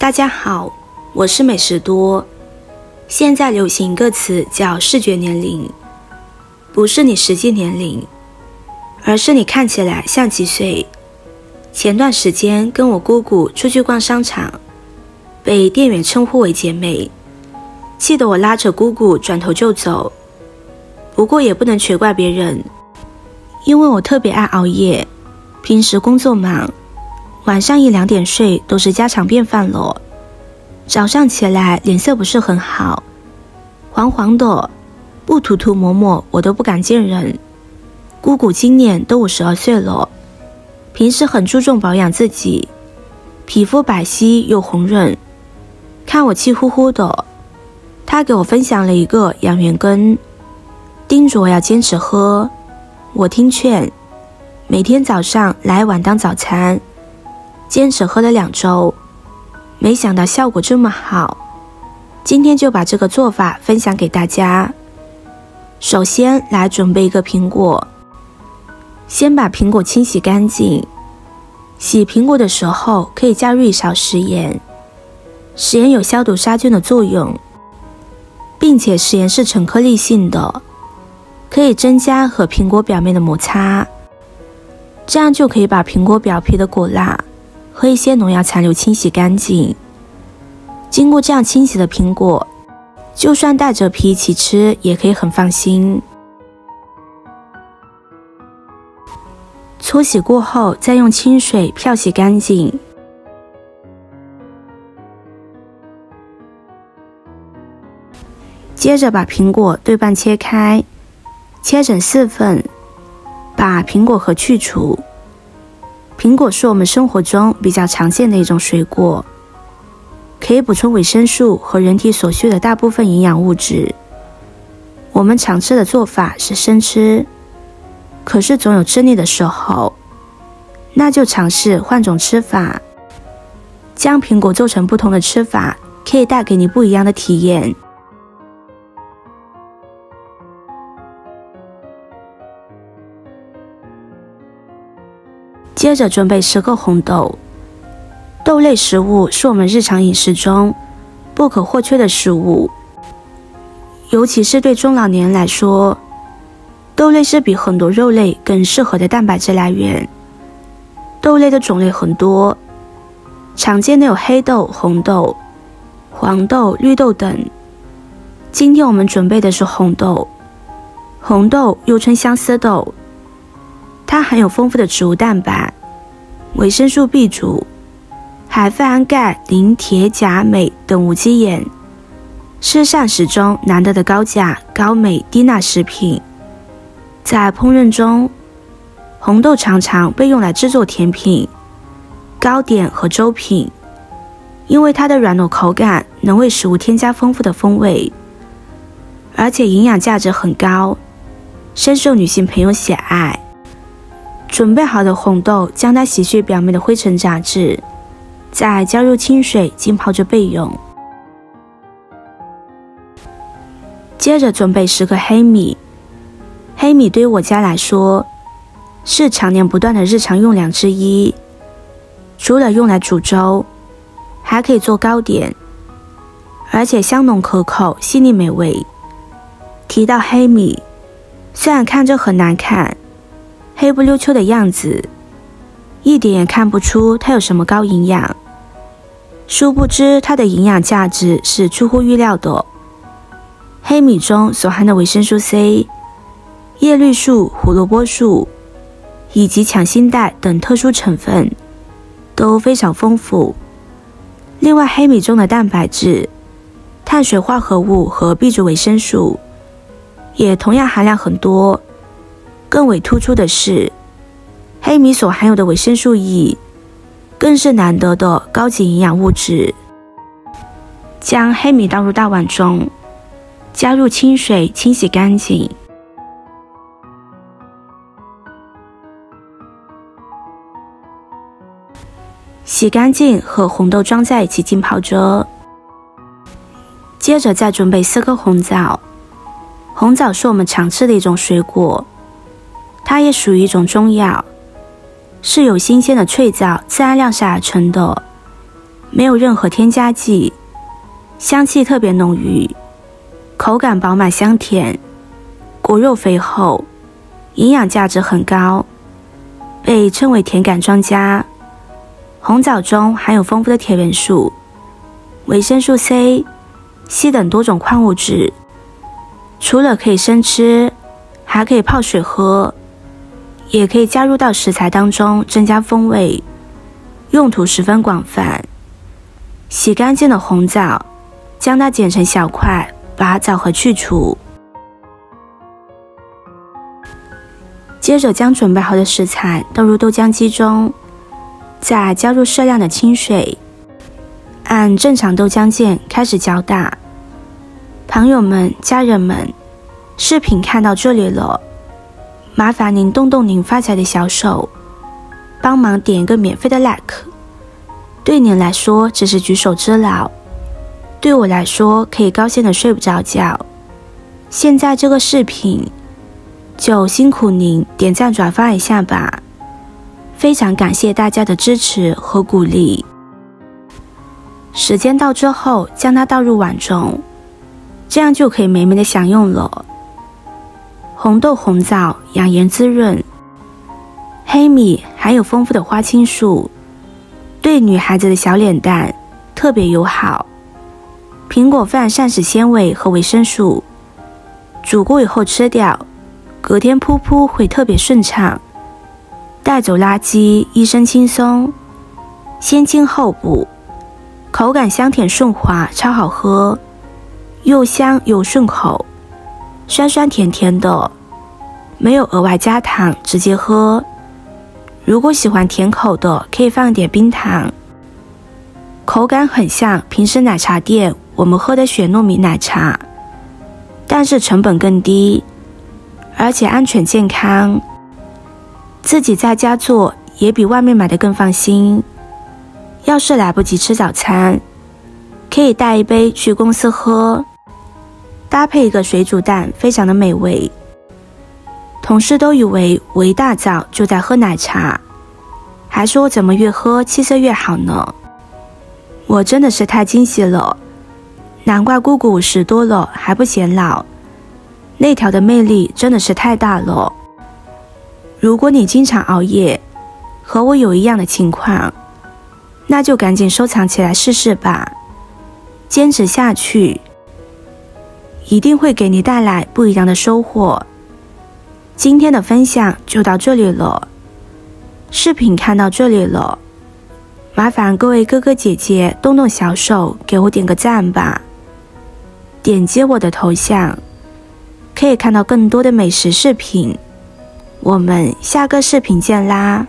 大家好，我是美食多。现在流行一个词叫视觉年龄，不是你实际年龄，而是你看起来像几岁。前段时间跟我姑姑出去逛商场，被店员称呼为姐妹，气得我拉着姑姑转头就走。不过也不能全怪别人，因为我特别爱熬夜，平时工作忙，晚上1、2点睡都是家常便饭了。早上起来脸色不是很好，黄黄的，不涂涂抹抹我都不敢见人。姑姑今年都52岁了，平时很注重保养自己，皮肤白皙又红润，看我气呼呼的，她给我分享了一个养元根，叮嘱我要坚持喝。我听劝，每天早上来1碗当早餐，坚持喝了2周，没想到效果这么好。今天就把这个做法分享给大家。首先来准备一个苹果，先把苹果清洗干净。洗苹果的时候可以加入1勺食盐，食盐有消毒杀菌的作用，并且食盐是成颗粒性的，可以增加和苹果表面的摩擦，这样就可以把苹果表皮的果蜡和一些农药残留清洗干净。经过这样清洗的苹果，就算带着皮一起吃也可以很放心。搓洗过后再用清水漂洗干净。接着把苹果对半切开，切成4份，把苹果核去除。苹果是我们生活中比较常见的一种水果，可以补充维生素和人体所需的大部分营养物质。我们常吃的做法是生吃，可是总有吃腻的时候，那就尝试换种吃法。将苹果做成不同的吃法，可以带给你不一样的体验。接着准备10个红豆。豆类食物是我们日常饮食中不可或缺的食物，尤其是对中老年人来说，豆类是比很多肉类更适合的蛋白质来源。豆类的种类很多，常见的有黑豆、红豆、黄豆、绿豆等。今天我们准备的是红豆。红豆又称相思豆，它含有丰富的植物蛋白、维生素 B 族，还富含钙、磷、铁、钾、镁等无机盐，是膳食中难得的高钾、高镁、低钠食品。在烹饪中，红豆常常被用来制作甜品、糕点和粥品，因为它的软糯口感能为食物添加丰富的风味，而且营养价值很高，深受女性朋友喜爱。准备好的红豆，将它洗去表面的灰尘杂质，再加入清水浸泡着备用。接着准备10个黑米。黑米对于我家来说是常年不断的日常用粮之一，除了用来煮粥，还可以做糕点，而且香浓可口，细腻美味。提到黑米，虽然看着很难看，黑不溜秋的样子，一点也看不出它有什么高营养，殊不知它的营养价值是出乎预料的。黑米中所含的维生素 C、叶绿素、胡萝卜素以及强心带等特殊成分都非常丰富。另外，黑米中的蛋白质、碳水化合物和 B 族维生素也同样含量很多。更为突出的是，黑米所含有的维生素 E 更是难得的高级营养物质。将黑米倒入大碗中，加入清水清洗干净。洗干净和红豆装在一起浸泡着。接着再准备4颗红枣。红枣是我们常吃的一种水果，它也属于一种中药，是由新鲜的脆枣自然晾晒而成的，没有任何添加剂，香气特别浓郁，口感饱满香甜，果肉肥厚，营养价值很高，被称为甜感庄家。红枣中含有丰富的铁元素、维生素 C、硒等多种矿物质，除了可以生吃，还可以泡水喝，也可以加入到食材当中增加风味，用途十分广泛。洗干净的红枣，将它剪成小块，把枣核去除。接着将准备好的食材倒入豆浆机中，再加入适量的清水，按正常豆浆键开始搅打。朋友们、家人们，视频看到这里了，麻烦您动动您发财的小手，帮忙点一个免费的 like。 对您来说只是举手之劳，对我来说可以高兴的睡不着觉。现在这个视频就辛苦您点赞转发一下吧，非常感谢大家的支持和鼓励。时间到之后，将它倒入碗中，这样就可以美美的享用了。红豆红枣养颜滋润，黑米含有丰富的花青素，对女孩子的小脸蛋特别友好。苹果饭膳食纤维和维生素，煮过以后吃掉，隔天噗噗会特别顺畅，带走垃圾，一身轻松，先清后补，口感香甜顺滑，超好喝，又香又顺口，酸酸甜甜的，没有额外加糖，直接喝。如果喜欢甜口的，可以放一点冰糖。口感很像平时奶茶店我们喝的雪糯米奶茶，但是成本更低，而且安全健康，自己在家做也比外面买的更放心。要是来不及吃早餐，可以带一杯去公司喝，搭配一个水煮蛋，非常的美味。同事都以为我一大早就在喝奶茶，还说怎么越喝气色越好呢。我真的是太惊喜了，难怪姑姑50多了还不显老，那条的魅力真的是太大了。如果你经常熬夜，和我有一样的情况，那就赶紧收藏起来试试吧，坚持下去，一定会给你带来不一样的收获。今天的分享就到这里了，视频看到这里了，麻烦各位哥哥姐姐动动小手给我点个赞吧，点击我的头像，可以看到更多的美食视频。我们下个视频见啦！